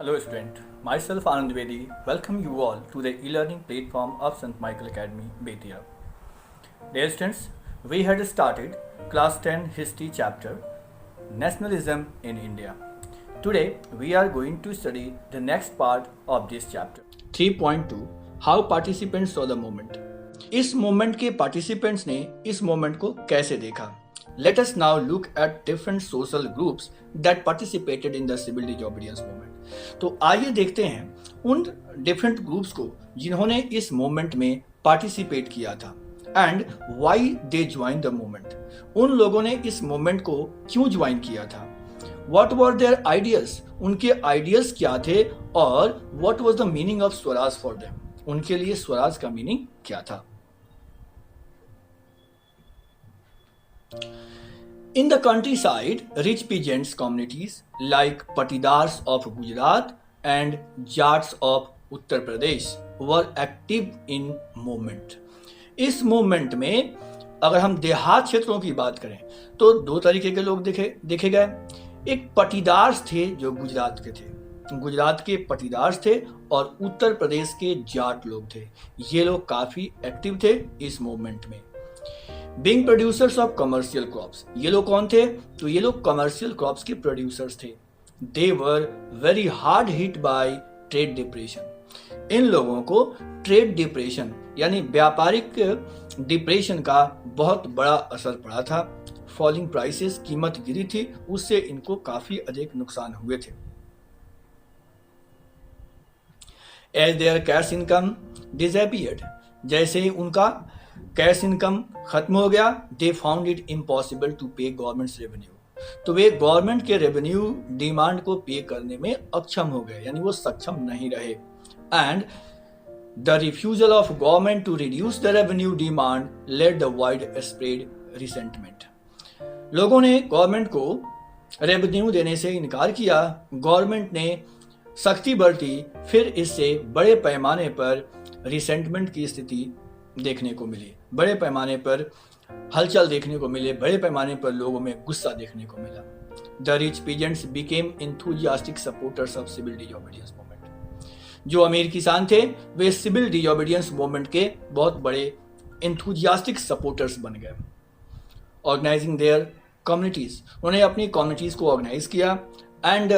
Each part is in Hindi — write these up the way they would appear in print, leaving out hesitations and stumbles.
Hello student, myself Anand Vedi welcome you all to the e-learning platform of St. Michael Academy, Betia. Dear students, we had started class 10 history chapter Nationalism in India. Today we are going to study the next part of this chapter. 3.2 How participants saw the movement. इस मूवमेंट के पार्टिसिपेंट्स ने इस मूवमेंट को कैसे देखा? Let us now look at different social groups that participated in the civil disobedience movement. तो आइए देखते हैं उन डिफरेंट ग्रुप्स को जिन्होंने इस मूवमेंट में पार्टिसिपेट किया था and why they join the movement. उन लोगों ने इस मूवमेंट को क्यों ज्वाइन किया था? व्हाट वर देयर आइडियाज, उनके आइडियाज क्या थे और what was the meaning of Swaraj for them, उनके लिए स्वराज का मीनिंग क्या था? In the countryside, rich peasants communities like Patidars of Gujarat and Jats of Uttar Pradesh were active in movement. इस मूवमेंट में अगर हम देहात क्षेत्रों की बात करें तो दो तरीके के लोग देखे गए। एक पटीदार्स थे जो गुजरात के थे, गुजरात के पटीदार्स थे, और उत्तर प्रदेश के जाट लोग थे। ये लोग काफी एक्टिव थे इस मूवमेंट में। Being producers of commercial crops, ये लोग कौन थे? तो ये लोग कमर्शियल क्रॉप्स के प्रोड्यूसर्स थे। They were very hard hit by trade depression. इन लोगों को ट्रेड डिप्रेशन यानी व्यापारिक डिप्रेशन का बहुत बड़ा असर पड़ा था। फॉलिंग प्राइसेस, कीमत गिरी थी, उससे इनको काफी अधिक नुकसान हुए थे। As their cash income disappeared, जैसे ही उनका कैश इनकम खत्म हो गया, they found it impossible to pay government's revenue, तो वे गवर्नमेंट के रेवेन्यू डिमांड को पे करने में अक्षम हो गए, यानी वो सक्षम नहीं रहे। And the refusal of government to reduce the revenue demand led the wide spread resentment. लोगों ने गवर्नमेंट को रेवेन्यू देने से इनकार किया, गवर्नमेंट ने सख्ती बरती, फिर इससे बड़े पैमाने पर रिसेंटमेंट की स्थिति देखने को मिली, बड़े पैमाने पर हलचल देखने को मिले, बड़े पैमाने पर लोगों में गुस्सा देखने को मिला। The rich peasants became enthusiastic supporters of civil disobedience movement. जो अमीर किसान थे वे सिविल डिसोबीडियंस मूवमेंट के बहुत बड़े इंथुजियास्टिक सपोर्टर्स बन गए। ऑर्गेनाइजिंग देयर कम्युनिटीज, उन्होंने अपनी कम्युनिटीज को ऑर्गेनाइज किया and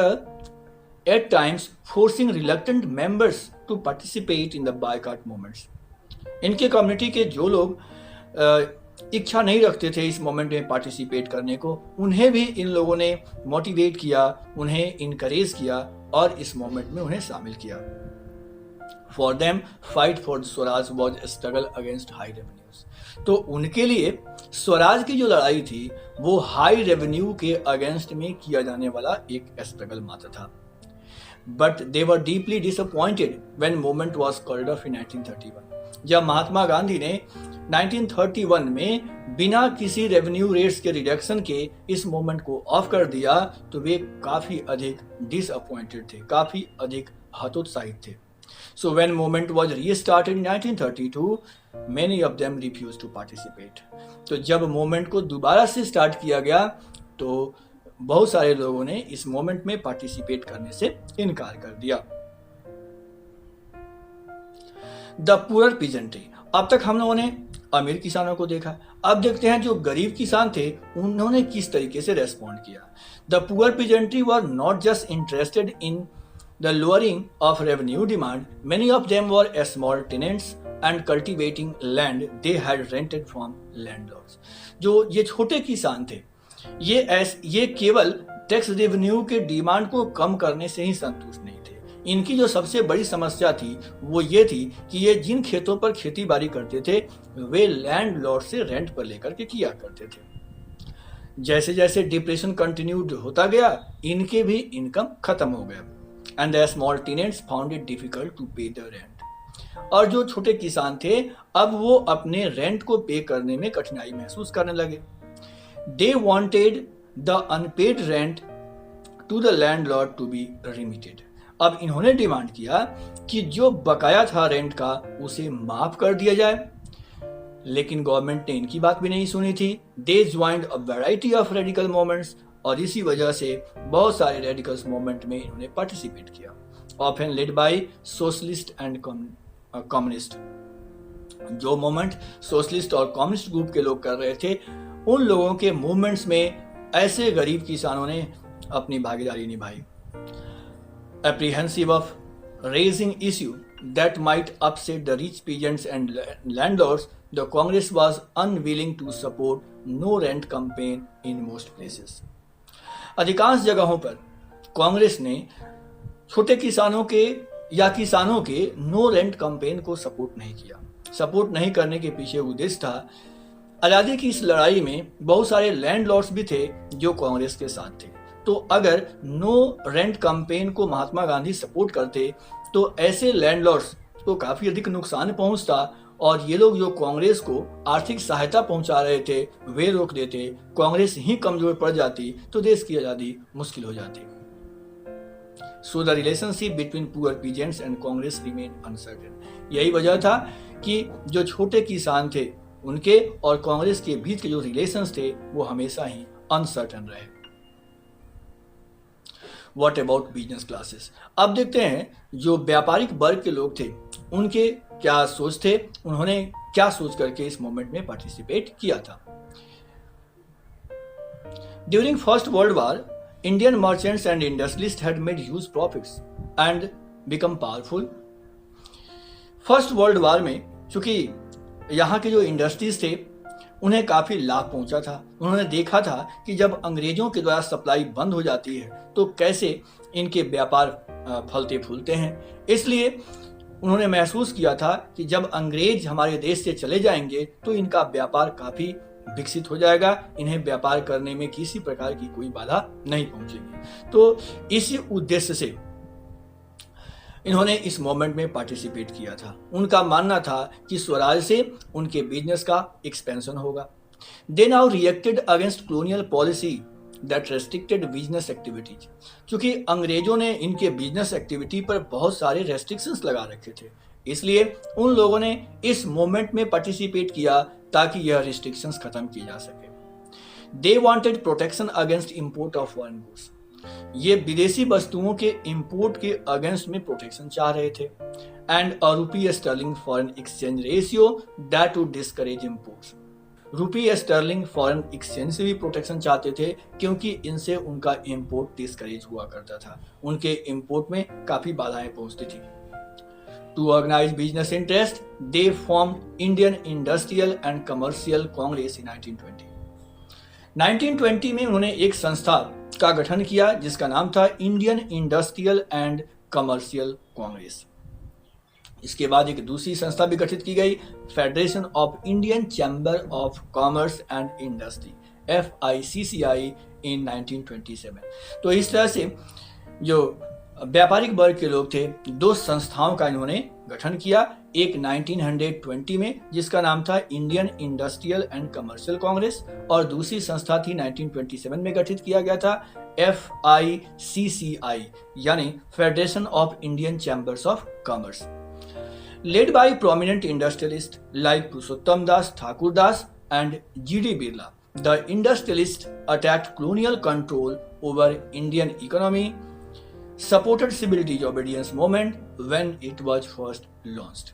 at times forcing reluctant members to participate in the boycott movements. इनके कम्युनिटी के जो लोग इच्छा नहीं रखते थे इस मोमेंट में पार्टिसिपेट करने को, उन्हें भी इन लोगों ने मोटिवेट किया, उन्हें इनकरेज किया और इस मोमेंट में उन्हें शामिल किया। For them fight for Swaraj was struggle against high revenues. तो उनके लिए स्वराज की जो लड़ाई थी वो हाई रेवेन्यू के अगेंस्ट में किया जाने वाला एक स्ट्रगल मात्र था। But they were deeply disappointed when movement was called off in 1931। जब महात्मा गांधी ने 1931 में बिना किसी रेवेन्यू रेट्स के रिडक्शन के इस मूवमेंट को ऑफ कर दिया तो वे काफी अधिक डिसअपॉइंटेड थे, काफी अधिक हतोत्साहित थे। So when movement was restarted in 1932 many of them refused to participate. तो जब मूवमेंट को दोबारा से स्टार्ट किया गया तो बहुत सारे लोगों ने इस मूवमेंट में पार्टिसिपेट करने से इनकार कर दिया। द पुअर पीजेंट्री, अब तक हम लोगों ने अमीर किसानों को देखा, अब देखते हैं जो गरीब किसान थे उन्होंने किस तरीके से रेस्पॉन्ड किया। The poor peasantry were not just interested in the lowering of revenue demand, many of them were small tenants and cultivating land they had rented from landlords. जो ये छोटे किसान थे ये केवल टैक्स रेवेन्यू के डिमांड को कम करने से ही संतुष्ट नहीं थे। इनकी जो सबसे बड़ी समस्या थी वो ये थी कि ये जिन खेतों पर खेती बाड़ी करते थे वे लैंडलॉर्ड से रेंट पर लेकर के किया करते थे। जैसे जैसे डिप्रेशन कंटिन्यूड होता गया इनके भी इनकम खत्म हो गया and the small tenants found it difficult to pay the rent. और जो छोटे किसान थे अब वो अपने रेंट को पे करने में कठिनाई महसूस करने लगे। They wanted the unpaid rent to the landlord to be remitted. अब इन्होंने डिमांड किया कि जो बकाया था रेंट का उसे माफ कर दिया जाए, लेकिन गवर्नमेंट ने इनकी बात भी नहीं सुनी थी। They joined a variety of radical movements और इसी वजह से बहुत सारे रेडिकल्स मूवमेंट में इन्होंने पार्टिसिपेट किया। often led by socialist and communist। जो मूवमेंट सोशलिस्ट और कम्युनिस्ट ग्रुप के लोग कर रहे थे, उन लोगों के मूवमेंट्स में ऐसे गरीब किसानों ने अपनी भागीदारी निभाई। Apprehensive of raising issue that might upset the rich peasants and landlords, the Congress was unwilling to support no rent campaign in most places। अधिकांश जगहों पर कांग्रेस ने छोटे किसानों के या किसानों के नो रेंट कैंपेन को सपोर्ट नहीं किया। सपोर्ट नहीं करने के पीछे उद्देश्य था, आज़ादी की इस लड़ाई में बहुत सारे लैंडलॉर्ड्स भी थे जो कांग्रेस के साथ थे। तो अगर नो रेंट कैंपेन को महात्मा गांधी सपोर्ट करते तो ऐसे लैंडलॉर्ड्स को काफ़ी अधिक नुकसान पहुंचता और ये लोग जो कांग्रेस को आर्थिक सहायता पहुंचा रहे थे वे रोक देते, कांग्रेस ही कमजोर पड़ जाती तो देश की आज़ादी मुश्किल हो जाती। So the relationship between poor peasants and Congress remain uncertain. यही वजह था कि जो छोटे किसान थे उनके और कांग्रेस के बीच के जो रिलेशंस थे वो हमेशा ही अनसर्टेन रहे। What about business classes? अब देखते हैं जो व्यापारिक वर्ग के लोग थे उनके क्या सोच थे, उन्होंने क्या सोच करके इस मूवमेंट में पार्टिसिपेट किया था। During first world war, Indian merchants and industrialist had made huge profits and become powerful. First world war में चूंकि यहाँ के जो इंडस्ट्रीज थे उन्हें काफ़ी लाभ पहुंचा था। उन्होंने देखा था कि जब अंग्रेजों के द्वारा सप्लाई बंद हो जाती है तो कैसे इनके व्यापार फलते फूलते हैं। इसलिए उन्होंने महसूस किया था कि जब अंग्रेज हमारे देश से चले जाएंगे तो इनका व्यापार काफ़ी विकसित हो जाएगा, इन्हें व्यापार करने में किसी प्रकार की कोई बाधा नहीं पहुंचेगी। तो इसी उद्देश्य से इन्होंने इस मूवमेंट में पार्टिसिपेट किया था। उनका मानना था कि स्वराज से उनके बिजनेस का एक्सपेंशन होगा। They now reacted against colonial policy that restricted business activities. क्योंकि अंग्रेजों ने इनके बिजनेस एक्टिविटी पर बहुत सारे रेस्ट्रिक्शंस लगा रखे थे, इसलिए उन लोगों ने इस मूवमेंट में पार्टिसिपेट किया ताकि यह रिस्ट्रिक्शंस खत्म की जा सके। They wanted protection against import of foreign goods. ये विदेशी वस्तुओं के इंपोर्ट के अगेंस्ट में प्रोटेक्शन चाह रहे थे। And a rupee sterling foreign exchange ratio that would discourage imports. Rupee sterling foreign exchange से भी प्रोटेक्शन चाहते थे क्योंकि इनसे उनका इंपोर्ट डिस्करेज हुआ करता था, उनके इंपोर्ट में काफी बाधाएं पहुंचती थी। To organise business interest they form Indian Industrial and Commercial Congress in 1920 में उन्होंने एक संस्था का गठन किया जिसका नाम था Indian Industrial and Commercial Congress. इसके बाद एक दूसरी संस्था भी गठित की गई, federation of Indian chamber of commerce and industry FICCI इन 1927। तो इस तरह से जो व्यापारिक वर्ग के लोग थे दो संस्थाओं का इन्होंने गठन किया, एक 1920 में जिसका नाम था Indian Industrial and Commercial Congress और दूसरी संस्था थी 1927 में गठित किया गया था FICCI यानी federation of Indian chambers of commerce. Led by prominent industrialist like Purushottam Das Thakur Das and GD Birla, the industrialist attacked colonial control over Indian economy, supported civil disobedience movement when it was first launched।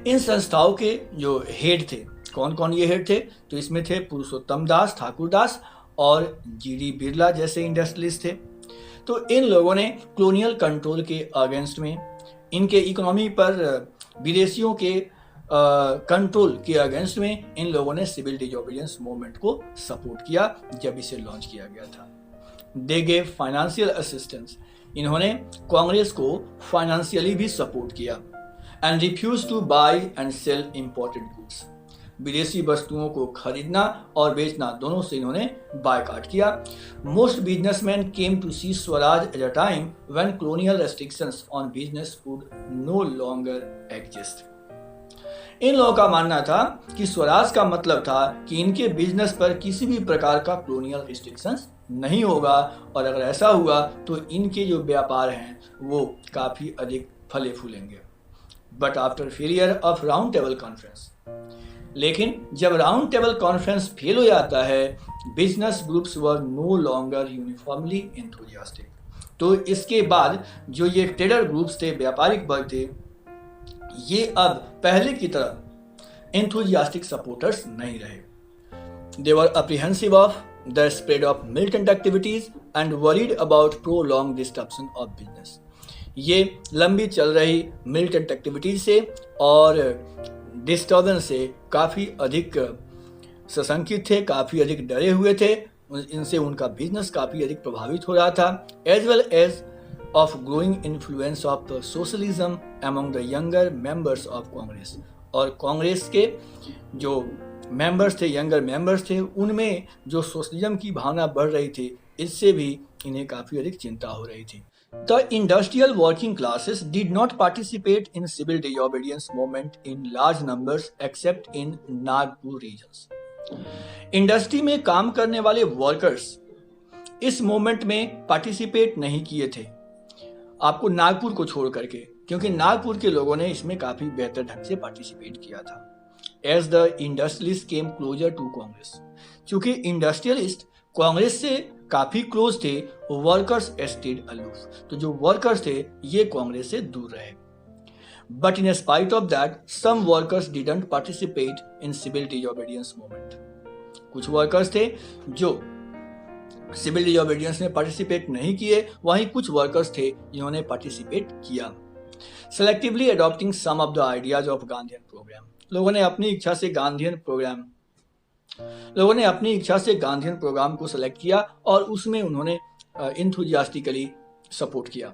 इन संस्थाओं के जो हेड थे, कौन कौन ये हेड थे? तो इसमें थे पुरुषोत्तम दास ठाकुर दास और GD बिरला जैसे इंडस्ट्रियलिस्ट थे। तो इन लोगों ने कॉलोनियल कंट्रोल के अगेंस्ट में, इनके इकोनॉमी पर विदेशियों के कंट्रोल के अगेंस्ट में इन लोगों ने सिविल डिसोबीडियंस मूवमेंट को सपोर्ट किया जब इसे लॉन्च किया गया था। दे गेव फाइनेंशियल असिस्टेंस, इन्होंने कांग्रेस को फाइनेंशियली भी सपोर्ट किया। And refuse to buy and sell imported goods, विदेशी वस्तुओं को खरीदना और बेचना दोनों से इन्होंने बायकॉट किया। Most businessmen came to see swaraj at a time when colonial restrictions on business would no longer exist. इन लोगों का मानना था कि स्वराज का मतलब था कि इनके बिजनेस पर किसी भी प्रकार का कॉलोनियल रिस्ट्रिक्शंस नहीं होगा और अगर ऐसा हुआ तो इनके जो व्यापार हैं वो काफी अधिक फले फूलेंगे। But after failure of Round Table Conference, लेकिन जब राउंड टेबल कॉन्फ्रेंस फेल हो जाता है, business groups were no longer uniformly enthusiastic. तो इसके बाद जो ये ट्रेडर ग्रुप्स थे, व्यापारिक वर्ग थे, ये अब पहले की तरह एंथुजियास्टिक सपोर्टर्स नहीं रहे. They were apprehensive of the spread of militant activities and worried about prolonged disruption of business. ये लंबी चल रही मिलिटेंट एक्टिविटीज से और डिस्टर्बेंस से काफ़ी अधिक सशंकित थे, काफ़ी अधिक डरे हुए थे. इनसे उनका बिजनेस काफ़ी अधिक प्रभावित हो रहा था. As well as of growing influence of socialism among the younger members of Congress. और कांग्रेस के जो मेंबर्स थे, यंगर मेंबर्स थे, उनमें जो सोशलिज्म की भावना बढ़ रही थी, इससे भी इन्हें काफ़ी अधिक चिंता हो रही थी. The industrial working classes did not participate in civil disobedience movement in large numbers except in Nagpur regions. Industry में काम करने वाले वर्कर्स इस मूवमेंट में पार्टिसिपेट नहीं किए थे, आपको नागपुर को छोड़ करके, क्योंकि नागपुर के लोगों ने इसमें काफ़ी बेहतर ढंग से पार्टिसिपेट किया था. As the industrialists came closer to Congress, चूंकि इंडस्ट्रियलिस्ट कांग्रेस से काफी क्लोज थे, वर्कर्स स्टेड अलूफ. तो जो वर्कर्स थे ये कांग्रेस से दूर रहे. But in spite of that some workers didn't participate in civil disobedience movement. कुछ वर्कर्स थे जो सिविल डिसोबीडियंस में पार्टिसिपेट नहीं किए, वहीं कुछ वर्कर्स थे जिन्होंने पार्टिसिपेट किया. Selectively adopting some of the ideas of Gandhian programme. लोगों ने अपनी इच्छा से गांधीयन प्रोग्राम को सेलेक्ट किया और उसमें उन्होंने इंथुजियास्टिकली सपोर्ट किया.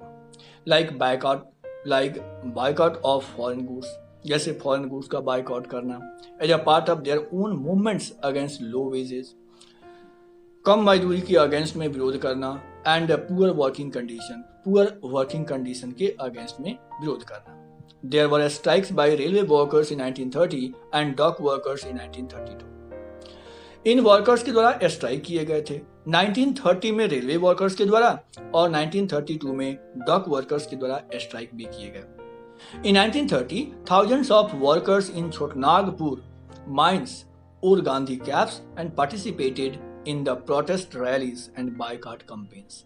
Like boycott of foreign goods, जैसे फॉरेन गुड्स का बायकॉट करना, as a part of their own movements against low wages, कम मजदूरी के अगेंस्ट में विरोध करना, एंड पुअर वर्किंग कंडीशन के अगेंस्ट में विरोध करना. There were strikes by railway workers in 1930 and dock workers in 1932. In workers के द्वारा स्ट्राइक किए गए थे 1930 में रेलवे वर्कर्स के द्वारा और 1932 में डॉक वर्कर्स के द्वारा स्ट्राइक भी किए गए. In 1930, thousands of workers in Chotnagpur mines wore Gandhi caps and participated in the protest rallies and boycott campaigns.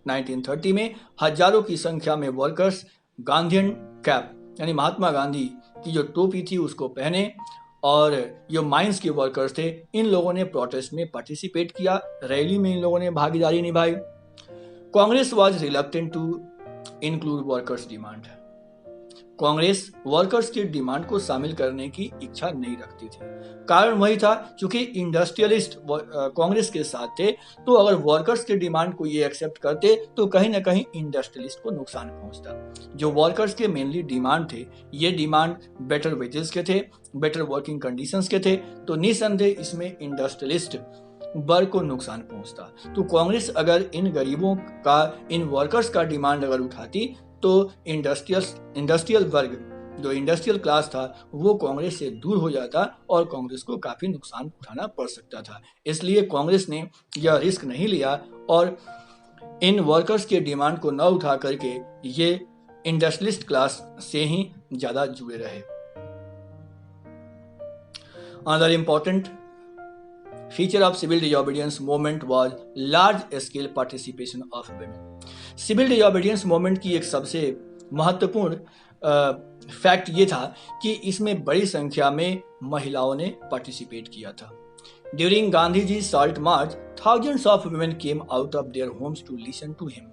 1930 में हजारों की संख्या में वर्कर्स गांधीयन कैप यानी महात्मा गांधी की जो टोपी थी उसको पहने और जो माइंस के वर्कर्स थे, इन लोगों ने प्रोटेस्ट में पार्टिसिपेट किया, रैली में इन लोगों ने भागीदारी निभाई. Congress was reluctant to include workers demand. Congress workers की डिमांड को शामिल करने की इच्छा नहीं रखती थी. कारण वही था, क्योंकि इंडस्ट्रियलिस्ट कांग्रेस के साथ थे, तो अगर वर्कर्स की डिमांड को ये एक्सेप्ट करते तो कहीं ना कहीं इंडस्ट्रियलिस्ट को नुकसान पहुंचता. जो वर्कर्स के मेनली डिमांड थे, ये डिमांड बेटर वेजेस के थे, बेटर वर्किंग कंडीशंस के थे, तो निसंदेह इसमें इंडस्ट्रियलिस्ट वर्ग को नुकसान पहुंचता. तो कांग्रेस अगर इन गरीबों का, इन वर्कर्स का डिमांड अगर उठाती तो इंडस्ट्रियल वर्ग, जो इंडस्ट्रियल क्लास था, वो कांग्रेस से दूर हो जाता और कांग्रेस को काफी नुकसान उठाना पड़ सकता था. इसलिए कांग्रेस ने यह रिस्क नहीं लिया और इन वर्कर्स के डिमांड को न उठा करके ये इंडस्ट्रियलिस्ट क्लास से ही ज्यादा जुड़े रहे. Another important feature of civil disobedience movement was large scale participation of women. Civil disobedience movement की एक सबसे महत्वपूर्ण फैक्ट ये था कि इसमें बड़ी संख्या में महिलाओं ने पार्टिसिपेट किया था. During Gandhi ji salt march, thousands of women came out of their homes to listen to him.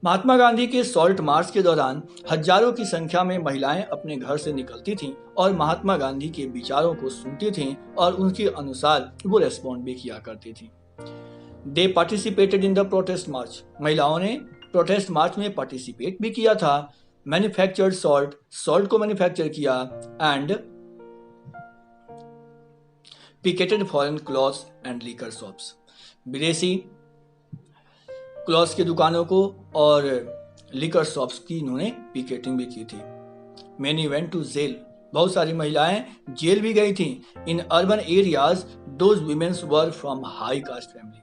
Mahatma Gandhi के सॉल्ट मार्च के दौरान हजारों की संख्या में महिलाएं अपने घर से निकलती थीं और महात्मा गांधी के विचारों को सुनती थीं और उनके अनुसार वो रेस्पॉन्ड भी किया करती थीं. They participated in the protest march. महिलाओं ने प्रोटेस्ट मार्च में पार्टिसिपेट भी किया था. मैन्युफैक्चर्ड सॉल्ट को मैन्युफैक्चर किया and picketed foreign clothes and liquor shops. विदेशी क्लॉथ्स की दुकानों को और लिकर शॉप्स की इन्होंने पिकेटिंग भी की थी. Many went to jail. बहुत सारी महिलाएं जेल भी गई थी. In urban areas those women were from high caste family.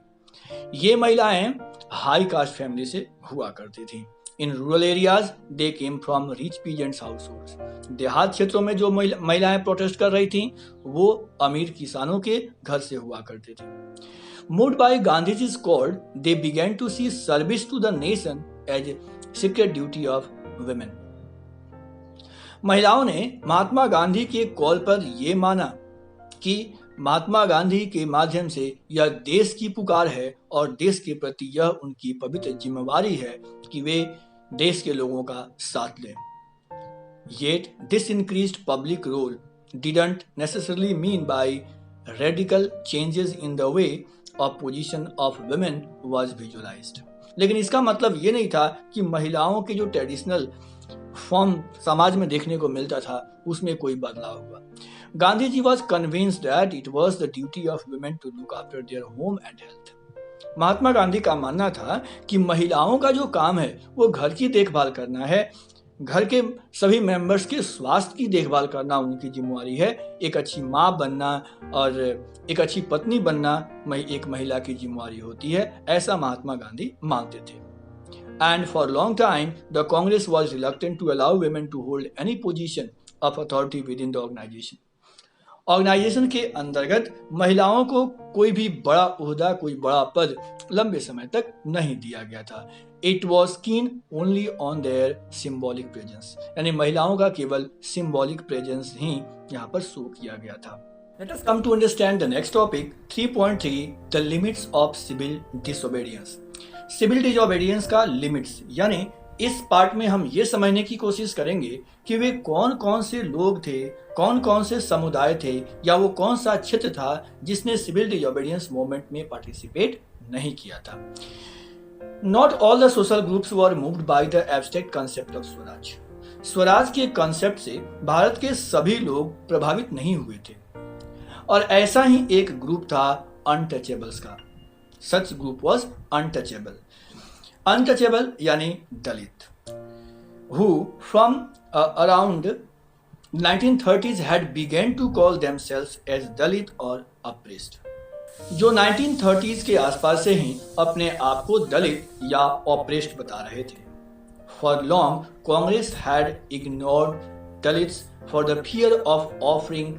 ये महिलाएं हाई कास्ट फैमिली से हुआ करती थी. In rural areas they came from rich peasants households. देहात क्षेत्रों में जो महिलाएं प्रोटेस्ट कर रही थीं वो अमीर किसानों के घर से हुआ करते थे। Moved by Gandhiji's call, they began to see service to the nation as a sacred duty of women. महिलाओं ने महात्मा गांधी के कॉल पर यह माना कि महात्मा गांधी के माध्यम से यह देश की पुकार है और देश के प्रति यह उनकी पवित्र जिम्मेवारी है कि वे देश के लोगों का साथ लें। Yet this increased public role didn't necessarily mean by radical changes in the way of position of women was visualized. लेकिन इसका मतलब ये नहीं था कि महिलाओं के जो ट्रेडिशनल फॉर्म समाज में देखने को मिलता था उसमें कोई बदलाव हुआ। Gandhi ji was convinced that it was the duty of women to look after their home and health. Mahatma Gandhi का मानना था कि महिलाओं का जो काम है वो घर की देखभाल करना है, घर के सभी मेंबर्स के स्वास्थ्य की देखभाल करना उनकी जिम्मेवारी है। एक अच्छी माँ बनना और एक अच्छी पत्नी बनना एक महिला की जिम्मेवारी होती है, ऐसा महात्मा गांधी मानते थे। And for a long time, the Congress was reluctant to allow women to hold any position of authority within the organization. Organisation के अंतर्गत महिलाओं को कोई भी बड़ा ओहदा, कोई बड़ा पद लंबे समय तक नहीं दिया गया था। It was keen only on their symbolic presence, यानी महिलाओं का केवल symbolic presence ही यहाँ पर शो किया गया था। Let us come to understand the next topic, 3.3, the limits of civil disobedience. Civil disobedience का लिमिट्स, यानी इस पार्ट में हम ये समझने की कोशिश करेंगे कि वे कौन कौन से लोग थे, कौन कौन से समुदाय थे, या वो कौन सा क्षेत्र था जिसने सिविल डिसओबीडियंस मूवमेंट में पार्टिसिपेट नहीं किया था। Not all the social groups were moved by the abstract concept of Swaraj. Swaraj के कंसेप्ट से भारत के सभी लोग प्रभावित नहीं हुए थे, और ऐसा ही एक ग्रुप था अनटचेबल्स का। Such group was untouchable. Untouchable यानी दलित, who from around 1930s had began to call themselves as Dalit or oppressed. जो 1930s के आसपास से ही अपने आप को दलित या ऑप्रेस्ड बता रहे थे। For long, Congress had ignored Dalits for the fear of offering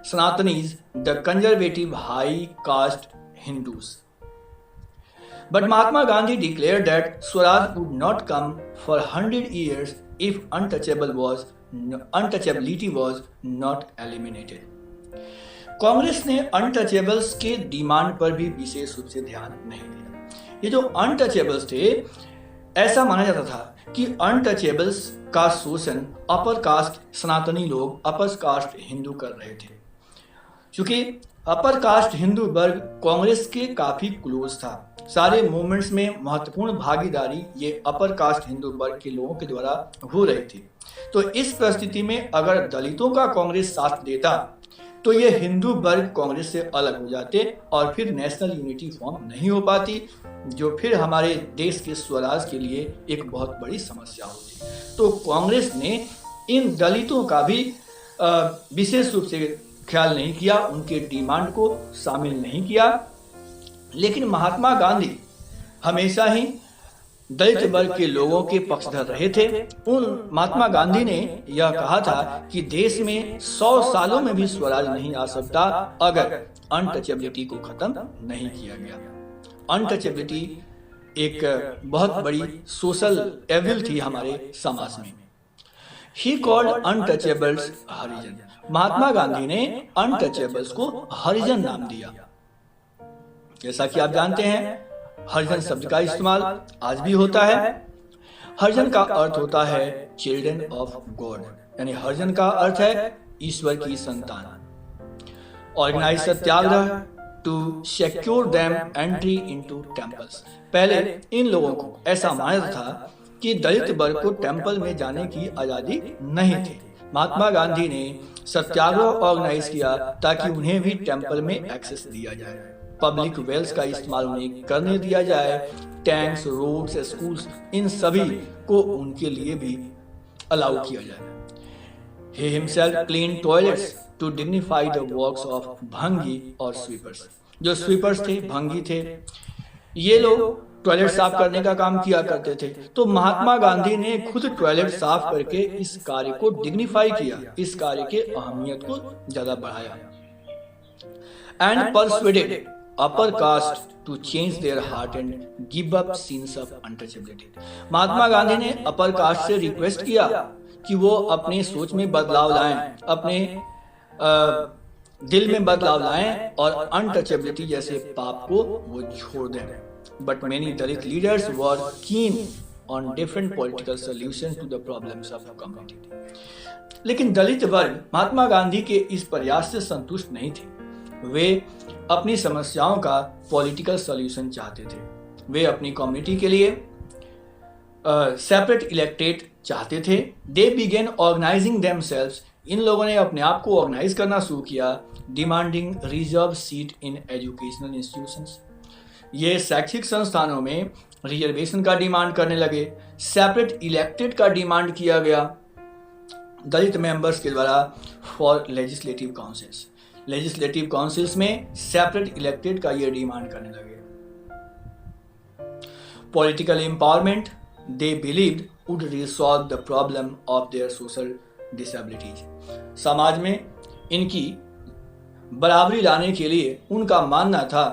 Sanatanis, the conservative high caste Hindus. But Mahatma Gandhi declared that Swaraj would not come for 100 years if untouchability was not eliminated. Congress ने अनटचेबल्स के डिमांड पर भी विशेष रूप से ध्यान नहीं दिया। ये जो अनटचेबल्स थे, ऐसा माना जाता था कि अनटचेबल्स का शोषण अपर कास्ट सनातनी लोग, अपर कास्ट हिंदू कर रहे थे। क्योंकि अपर कास्ट हिंदू वर्ग कांग्रेस के काफी क्लोज था, सारे मूवमेंट्स में महत्वपूर्ण भागीदारी ये अपर कास्ट हिंदू वर्ग के लोगों के द्वारा हो रही थी। तो इस परिस्थिति में अगर दलितों का कांग्रेस साथ देता तो ये हिंदू वर्ग कांग्रेस से अलग हो जाते और फिर नेशनल यूनिटी फॉर्म नहीं हो पाती, जो फिर हमारे देश के स्वराज के लिए एक बहुत बड़ी समस्या होती। तो कांग्रेस ने इन दलितों का भी विशेष रूप से ख्याल नहीं किया, उनके डिमांड को शामिल नहीं किया। लेकिन महात्मा गांधी हमेशा ही दलित वर्ग के लोगों के पक्षधर रहे थे। उन महात्मा गांधी ने यह कहा था कि देश में 100 सालों में भी स्वराज नहीं आ सकता अगर अनटचेबिलिटी को खत्म नहीं किया गया। अनटचेबिलिटी एक बहुत बड़ी सोशल एविल थी हमारे समाज में। ही कॉल्ड अनटचेबल्स हरिजन। महात्मा गांधी ने अनटचेबल्स को हरिजन नाम दिया। जैसा कि आप जानते हैं, हरिजन शब्द का इस्तेमाल आज भी होता है। हरिजन का अर्थ होता है चिल्ड्रन ऑफ गॉड, यानी हरिजन का अर्थ है ईश्वर की संतान। Organise satyagraha to secure them entry into temples. पहले इन लोगों को ऐसा माना था कि दलित वर्ग को टेंपल में जाने की आजादी नहीं थी। महात्मा गांधी ने सत्याग्रह ऑर्गेनाइज किया ताकि उन्हें भी टेंपल में एक्सेस दिया जाए, पब्लिक वेल्स का इस्तेमाल उन्हें करने दिया जाए, टैंक्स, रोड्स, स्कूल्स, इन सभी को उनके लिए भी अलाउ किया जाए। He himself cleaned toilets to dignify the works of भंगी और स्वीपर्स। जो स्वीपर्स थे, भंगी थे, ये लोग टॉयलेट साफ करने का काम किया करते थे। तो महात्मा गांधी ने खुद टॉयलेट साफ करके इस कार्य को डिग्निफाई किया, इस कार्य के अहमियत को ज्यादा बढ़ाया। And persuaded upper caste to change their heart and give up sins of untouchability. Mahatma Gandhi ने अपर कास्ट से रिक्वेस्ट किया कि वो अपने सोच में बदलाव लाएं, अपने दिल में बदलाव लाएं और अनटचेबिलिटी जैसे पाप को वो छोड़ दें। But many Dalit leaders were keen on different political solutions to the problems of the community. लेकिन दलित वर्ग महात्मा गांधी के इस प्रयास से संतुष्ट नहीं थे। वे अपनी समस्याओं का पॉलिटिकल सॉल्यूशन चाहते थे। वे अपनी कम्युनिटी के लिए सेपरेट इलेक्टेड चाहते थे। दे बिगेन ऑर्गेनाइजिंग देमसेल्व्स। इन लोगों ने अपने आप को ऑर्गेनाइज करना शुरू किया। Demanding reserve seat in educational institutions. ये शैक्षिक संस्थानों में रिजर्वेशन का डिमांड करने लगे। सेपरेट इलेक्टेड का डिमांड किया गया दलित मेंबर्स के द्वारा for legislative councils. Legislative councils में सेपरेट इलेक्टेड का ये डिमांड करने लगे। Political empowerment they believed would resolve the problem of their social disabilities. समाज में इनकी बराबरी लाने के लिए उनका मानना था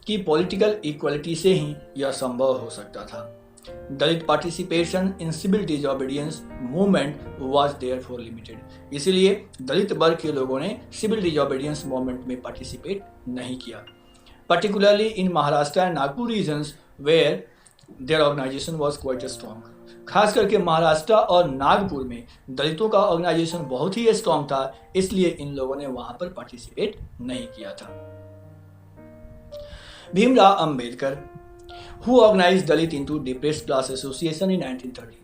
कि पॉलिटिकल इक्वलिटी से ही यह संभव हो सकता था। Dalit participation in civil disobedience movement was therefore limited. इसीलिए दलित वर्ग के लोगों ने सिविल डिसओबीडियंस मूवमेंट में पार्टिसिपेट नहीं किया। Particularly in Maharashtra and Nagpur regions where their organisation was quite strong. खास करके महाराष्ट्र और नागपुर में दलितों का ऑर्गेनाइजेशन बहुत ही स्ट्रॉन्ग था, इसलिए इन लोगों ने वहां पर पार्टिसिपेट नहीं किया था। Bhimrao Ambedkar who organized Dalit into Depressed Class Association in 1930।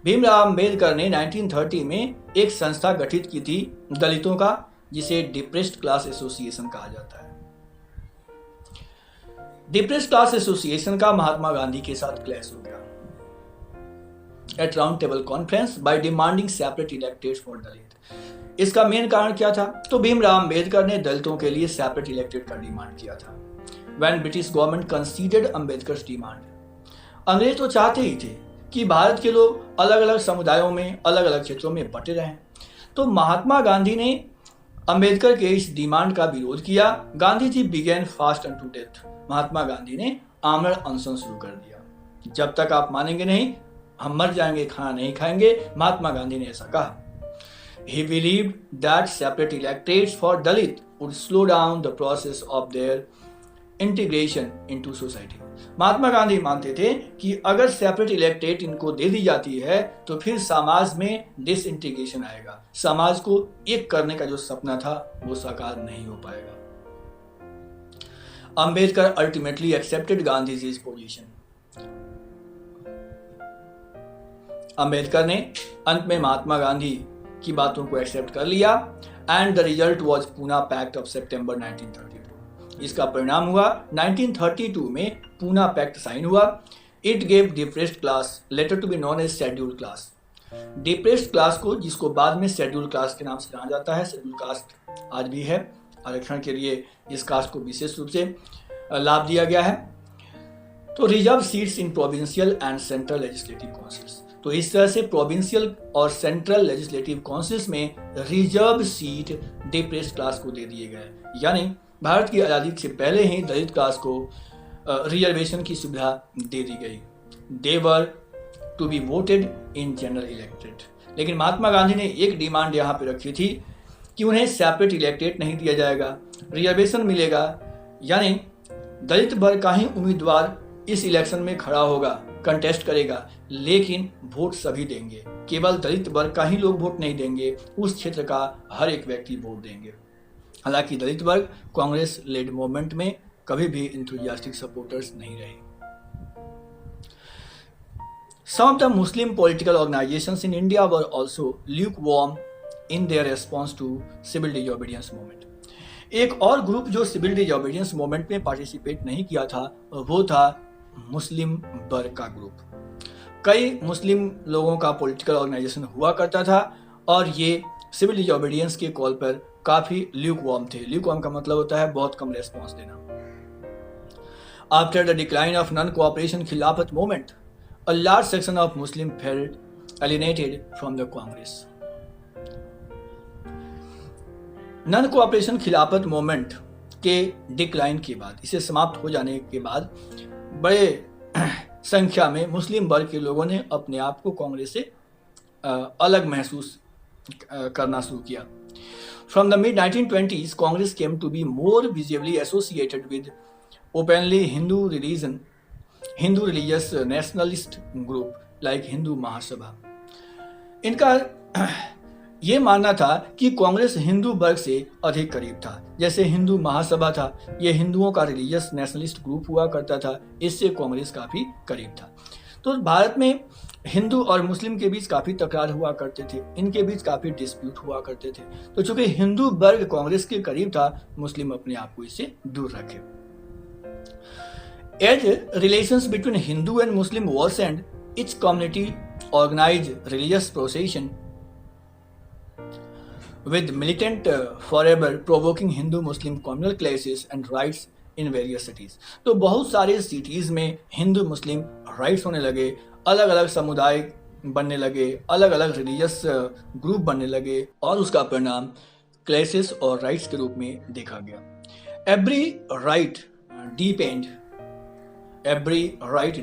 Bhimrao Ambedkar ने 1930 में एक संस्था गठित की थी दलितों का, जिसे डिप्रेस्ड क्लास एसोसिएशन कहा जाता है। डिप्रेस्ड क्लास एसोसिएशन का महात्मा गांधी के साथ क्लैश हो गया at Round Table Conference by demanding separate elected for Dalit. इसका मेन कारण क्या था? तो भीमराव अंबेडकर ने दलितों के लिए सेपरेट इलेक्टेड का डिमांड किया था। When British government considered Ambedkar's demand, अंग्रेज तो चाहते ही थे कि भारत के लोग अलग अलग समुदायों में, अलग अलग क्षेत्रों में बटे रहें। तो महात्मा गांधी ने अंबेडकर के इस डिमांड का विरोध किया। Gandhi ji begin fast unto death. महात्मा गांधी ने आमरण अनशन शुरू कर दिया। जब तक आप मानेंगे नहीं, हम मर जाएंगे, खाना नहीं खाएंगे। महात्मा गांधी ने ऐसा कहा। He believed that separate electorates for Dalit would slow down the process of their integration into society. Mahatma Gandhi मानते थे कि अगर सेपरेट इलेक्टेट इनको दे दी जाती है तो फिर समाज में डिसइंटीग्रेशन आएगा। समाज को एक करने का जो सपना था वो साकार नहीं हो पाएगा। Ambedkar ultimately accepted Gandhiji's position. Ambedkar ने अंत में महात्मा गांधी की बातों को एक्सेप्ट कर लिया and the result was Poona Pact of September 1932। इसका परिणाम हुआ 1932 में पूना पैक्ट साइन हुआ। It gave depressed class later to be known as scheduled class. Depressed class को, जिसको बाद में शेड्यूल्ड क्लास के नाम से जाना जाता है, शेड्यूल्ड कास्ट आज भी है, आरक्षण के लिए इस कास्ट को विशेष रूप से लाभ दिया गया है। तो reserve seats in provincial and central legislative councils. तो इस तरह से प्रोविंशियल और सेंट्रल लेजिस्लेटिव काउंसिल्स में रिजर्व सीट डिप्रेस्ड क्लास को दे दिए गए। यानी भारत की आज़ादी से पहले ही दलित क्लास को रिजर्वेशन की सुविधा दे दी गई। They were to be voted in general elected. लेकिन महात्मा गांधी ने एक डिमांड यहाँ पे रखी थी कि उन्हें सेपरेट इलेक्टेड नहीं दिया जाएगा, रिजर्वेशन मिलेगा। यानी दलित वर्ग का ही उम्मीदवार इस इलेक्शन में खड़ा होगा, कंटेस्ट करेगा, लेकिन वोट सभी देंगे। केवल दलित वर्ग का ही लोग वोट नहीं देंगे, उस क्षेत्र का हर एक व्यक्ति वोट देंगे। हालांकि दलित वर्ग कांग्रेस लेड मूवमेंट में कभी भी इंथुजियास्टिक सपोर्टर्स नहीं रहे। Some of the Muslim political organizations in India were also lukewarm in their response to civil disobedience movement. एक और ग्रुप जो सिविल डिसओबीडियंस मूवमेंट में पार्टिसिपेट नहीं किया था वो था मुस्लिम वर्ग का ग्रुप। कई मुस्लिम लोगों का पॉलिटिकल ऑर्गेनाइजेशन हुआ करता था और ये सिविल डिसओबीडियंस के कॉल पर काफी ल्यूकवार्म थे। ल्यूकवार्म का मतलब होता है बहुत कम रेस्पॉन्स देना। After the decline of non-cooperation Khilafat movement, a large section of Muslims felt alienated from the Congress. Non cooperation खिलाफत मूवमेंट के डिक्लाइन के बाद, इसे समाप्त हो जाने के बाद, बड़े संख्या में मुस्लिम वर्ग के लोगों ने अपने आप को कांग्रेस से अलग महसूस करना शुरू किया. From the mid-1920s, Congress came to be more visibly associated with openly Hindu religious nationalist group like Hindu Mahasabha. इनका ये मानना था कि कांग्रेस हिंदू वर्ग से अधिक करीब था. जैसे हिंदू महासभा था, ये हिंदुओं का रिलीजियस नेशनलिस्ट ग्रुप हुआ करता था, इससे कांग्रेस काफ़ी करीब था. तो भारत में हिंदू और मुस्लिम के बीच काफ़ी तकरार हुआ करते थे, इनके बीच काफ़ी डिस्प्यूट हुआ करते थे. तो चूंकि हिंदू वर्ग कांग्रेस के करीब था, मुस्लिम अपने आप को इससे दूर रखे. As relations between Hindu and Muslim worsened, each community organized religious procession with militant forever provoking Hindu-Muslim communal clashes and riots in various cities. तो बहुत सारे सिटीज़ में हिंदू मुस्लिम राइट्स होने लगे, अलग अलग समुदाय बनने लगे, अलग अलग रिलीजियस ग्रुप बनने लगे, और उसका परिणाम क्लैशेस और राइट्स के रूप में देखा गया. Every right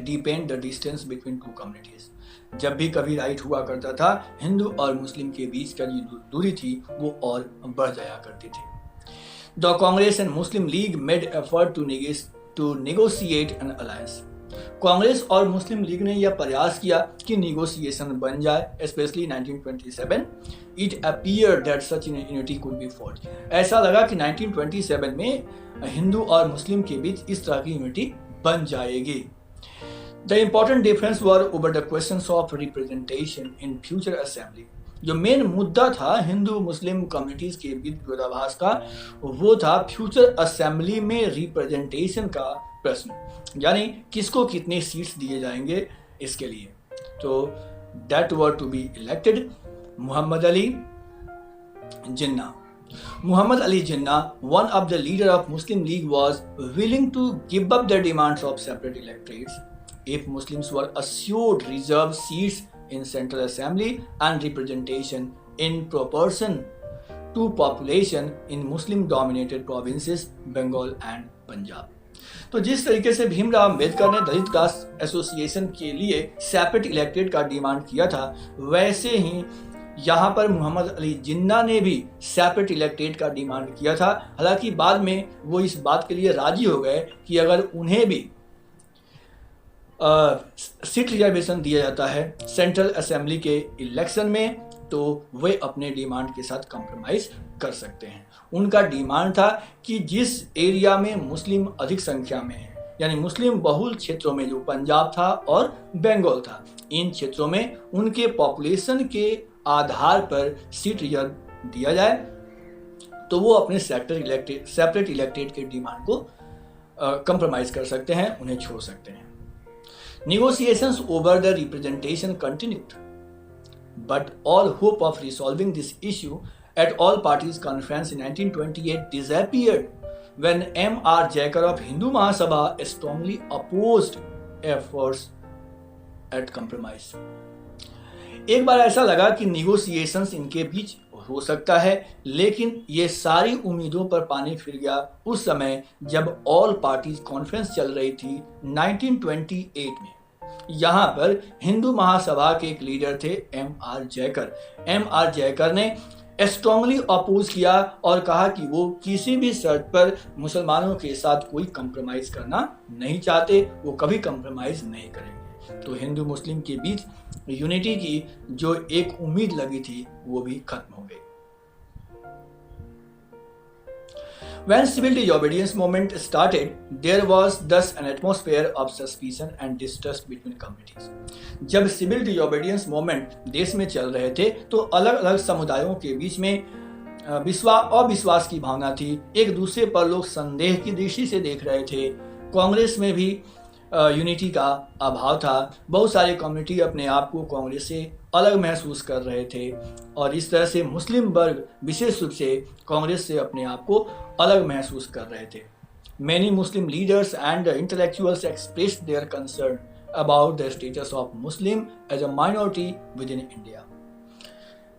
deepened the distance between two communities. जब भी कभी राइट हुआ करता था, हिंदू और मुस्लिम के बीच का जो दूरी थी वो और बढ़ जाया करती थी. The Congress and Muslim League made effort to negotiate an alliance. Congress और मुस्लिम लीग ने यह प्रयास किया कि निगोसिएशन बन जाए. Specially 1927 it appeared that such unity could be forged. ऐसा लगा कि 1927 में हिंदू और मुस्लिम के बीच इस तरह की यूनिटी बन जाएगी. The important difference were over the questions of representation in future assembly. जो मेन मुद्दा था हिंदू मुस्लिम कम्युनिटीज के बीच विरोधाभास का, वो था फ्यूचर असेंबली में रिप्रेजेंटेशन का प्रश्न, यानी किसको कितने सीट्स दिए जाएंगे इसके लिए. तो that were to be elected Muhammad Ali Jinnah. Muhammad Ali Jinnah, one of the leader of Muslim League, was willing to give up the demands of separate electorates if Muslims were assured reserved seats in Central Assembly and representation in proportion to population in Muslim-dominated provinces Bengal and Punjab. तो जिस तरीके से भीमराव अम्बेडकर ने दलित कास्ट एसोसिएशन के लिए सेपरेट इलेक्टेड का डिमांड किया था, वैसे ही यहाँ पर मोहम्मद अली जिन्ना ने भी सेपरेट इलेक्टेड का डिमांड किया था. हालांकि बाद में वो इस बात के लिए राजी हो गए कि अगर उन्हें भी सीट रिजर्वेशन दिया जाता है सेंट्रल असेंबली के इलेक्शन में, तो वे अपने डिमांड के साथ कॉम्प्रोमाइज़ कर सकते हैं. उनका डिमांड था कि जिस एरिया में मुस्लिम अधिक संख्या में है, यानी मुस्लिम बहुल क्षेत्रों में जो पंजाब था और बंगाल था, इन क्षेत्रों में उनके पॉपुलेशन के आधार पर सीट रिजर्व दिया जाए, तो वो अपने सेपरेट इलेक्टेड के डिमांड को कंप्रोमाइज कर सकते हैं, उन्हें छोड़ सकते हैं. Negotiations over the representation continued, but all hope of resolving this issue at all parties conference in 1928 disappeared when M.R. Jaikar of Hindu Mahasabha strongly opposed efforts at compromise. एक बार ऐसा लगा कि निगोसिएशंस इनके बीच हो सकता है, लेकिन ये सारी उम्मीदों पर पानी फिर गया उस समय जब ऑल पार्टीज कॉन्फ्रेंस चल रही थी 1928 में. यहाँ पर हिंदू महासभा के एक लीडर थे M.R. जयकर. M.R. जयकर ने स्ट्रांगली अपोज किया और कहा कि वो किसी भी शर्त पर मुसलमानों के साथ कोई कंप्रोमाइज करना नहीं चाहते, वो कभी कंप्रोमाइज नहीं करेंगे. तो हिंदू मुस्लिम के बीच यूनिटी की जो एक उम्मीद लगी थी वो भी खत्म हो गई. When civil disobedience movement started, there was thus an atmosphere of suspicion and distrust between communities. जब सिविल डिसोबीडियंस मूवमेंट देश में चल रहे थे, तो अलग अलग समुदायों के बीच में अविश्वास की भावना थी. एक दूसरे पर लोग संदेह की दृष्टि से देख रहे थे. कांग्रेस में भी यूनिटी का अभाव था. बहुत सारे कम्युनिटी अपने आप को कांग्रेस से अलग महसूस कर रहे थे और इस तरह से मुस्लिम वर्ग विशेष रूप से कांग्रेस से अपने आप को अलग महसूस कर रहे थे. Many Muslim leaders and intellectuals expressed their concern about the status of Muslim as a minority within India.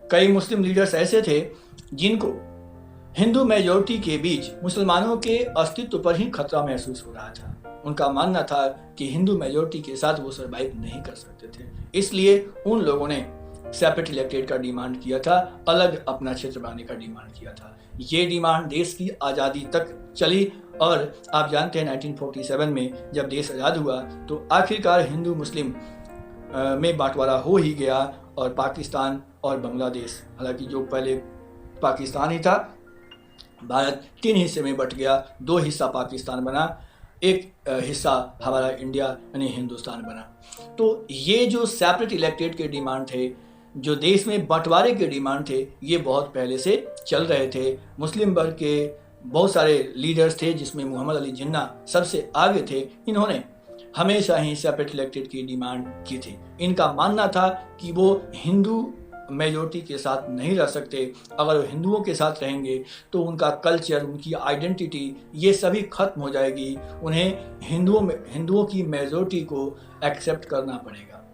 कई मुस्लिम लीडर्स ऐसे थे जिनको हिंदू मेजोरिटी के बीच मुसलमानों के अस्तित्व पर ही खतरा महसूस हो रहा था। उनका मानना था कि हिंदू मेजोरिटी के साथ वो सर्वाइव नहीं कर सकते थे, इसलिए उन लोगों ने सेपरेट इलेक्टेड का डिमांड किया था, अलग अपना क्षेत्र बनाने का डिमांड किया था। ये डिमांड देश की आज़ादी तक चली और आप जानते हैं 1947 में जब देश आज़ाद हुआ तो आखिरकार हिंदू मुस्लिम में बंटवारा हो ही गया और पाकिस्तान और बांग्लादेश, हालांकि जो पहले पाकिस्तान ही था, भारत 3 हिस्से में बट गया। 2 हिस्सा पाकिस्तान बना, एक हिस्सा हमारा इंडिया यानी हिंदुस्तान बना। तो ये जो सेपरेट इलेक्टेड के डिमांड थे, जो देश में बंटवारे के डिमांड थे, ये बहुत पहले से चल रहे थे। मुस्लिम वर्ग के बहुत सारे लीडर्स थे जिसमें मोहम्मद अली जिन्ना सबसे आगे थे। इन्होंने हमेशा ही सेपरेट इलेक्टेड की डिमांड की थी। इनका मानना था कि वो हिंदू मेजोरिटी के साथ नहीं रह सकते। अगर वो हिंदुओं के साथ रहेंगे तो उनका कल्चर, उनकी आइडेंटिटी, ये सभी खत्म हो जाएगी। उन्हें हिंदुओं की मेजोरिटी को एक्सेप्ट करना पड़ेगा।